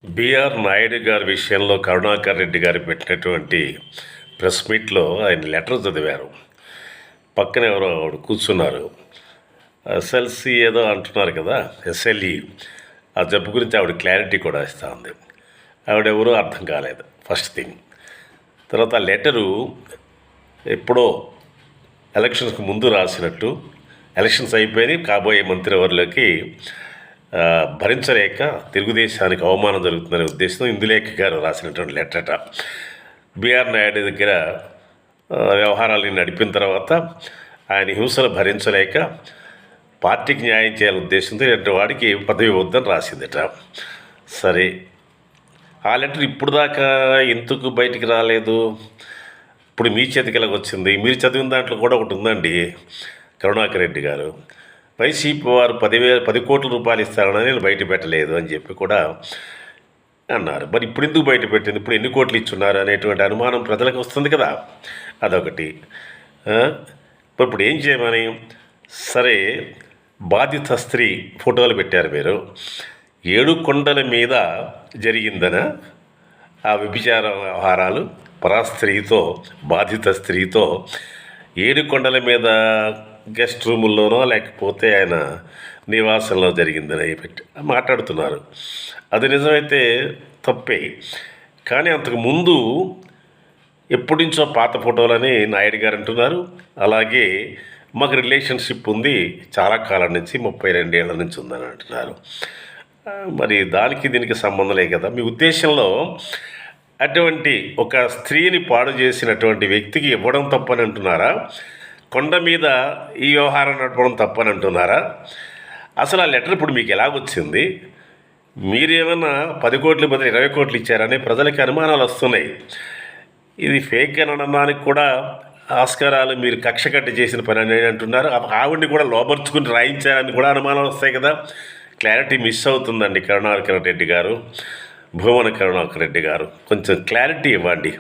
BR Naidu గారి విషయంలో కరుణాకర్ రెడ్డి గారు పెట్టినటువంటి ప్రెస్ మీట్లో ఆయన లెటర్ చదివారు. పక్కన ఎవరో ఆవిడ కూర్చున్నారు. ఎస్ఎల్సి ఏదో అంటున్నారు కదా, ఎస్ఎల్ఈ ఆ జబ్బు గురించి ఆవిడ క్లారిటీ కూడా ఇస్తూ ఉంది. ఆవిడెవరో అర్థం కాలేదు ఫస్ట్ థింగ్. తర్వాత ఆ లెటరు ఎప్పుడో ఎలక్షన్స్కి ముందు రాసినట్టు, ఎలక్షన్స్ అయిపోయి కాబోయే మంత్రివర్లకి భరించలేక తెలుగుదేశానికి అవమానం జరుగుతుందనే ఉద్దేశంతో ఇందులేఖ గారు రాసినటువంటి లెటరట. బిఆర్ నాయుడు దగ్గర వ్యవహారాలను నడిపిన తర్వాత ఆయన హింసలు భరించలేక పార్టీకి న్యాయం చేయాలనే ఉద్దేశంతో ఇలాంటి వాడికి పదవి వద్దని రాసిందట. సరే, ఆ లెటర్ ఇప్పుడు దాకా ఎందుకు బయటికి రాలేదు? ఇప్పుడు మీ చేతికి ఎలాగ వచ్చింది? మీరు చదివిన దాంట్లో కూడా ఒకటి ఉందండి. కరుణాకర్ రెడ్డి గారు వైసీపీ వారు 10 కోట్ల రూపాయలు ఇస్తారని నేను బయట పెట్టలేదు అని చెప్పి కూడా అన్నారు. మరి ఇప్పుడు ఎందుకు బయట పెట్టింది? ఇప్పుడు ఎన్ని కోట్లు ఇచ్చున్నారు అనేటువంటి అనుమానం ప్రజలకు వస్తుంది కదా, అదొకటి. ఇప్పుడు ఏం చేయమని? సరే, బాధిత స్త్రీ ఫోటోలు పెట్టారు మీరు. 7 కొండల మీద జరిగిందన ఆ వ్యభిచార వ్యవహారాలు పరాస్త్రీతో, బాధిత స్త్రీతో 7 కొండల మీద గెస్ట్ రూముల్లోనో లేకపోతే ఆయన నివాసంలో జరిగిందని పెట్టి మాట్లాడుతున్నారు. అది నిజమైతే తప్పే. కానీ అంతకుముందు ఎప్పటి నుంచో పాత ఫోటోలని నాయుడు గారు అంటున్నారు. అలాగే మాకు రిలేషన్షిప్ ఉంది, చాలా కాలం నుంచి 32 ఏళ్ల నుంచి ఉందని అంటున్నారు. మరి దానికి దీనికి సంబంధం లేదు కదా. మీ ఉద్దేశంలో అటువంటి ఒక స్త్రీని పాడు చేసినటువంటి వ్యక్తికి ఇవ్వడం తప్పని అంటున్నారా? కొండ మీద ఈ వ్యవహారం నడపడం తప్పని అంటున్నారా? అసలు ఆ లెటర్ ఇప్పుడు మీకు ఎలాగొచ్చింది? మీరేమన్నా 10 కోట్ల బదులు 20 కోట్లు ఇచ్చారని ప్రజలకి అనుమానాలు వస్తున్నాయి. ఇది ఫేక్ అనడానికి కూడా ఆస్కారాలు, మీరు కక్ష కట్టి చేసిన పని అని అంటున్నారు. ఆవిడ్ని కూడా లోపరుచుకుని రాయించారని కూడా అనుమానాలు వస్తాయి కదా. క్లారిటీ మిస్ అవుతుందండి కరుణాకర్ రెడ్డి గారు, భువన కరుణాకర్ రెడ్డి గారు. కొంచెం క్లారిటీ ఇవ్వండి.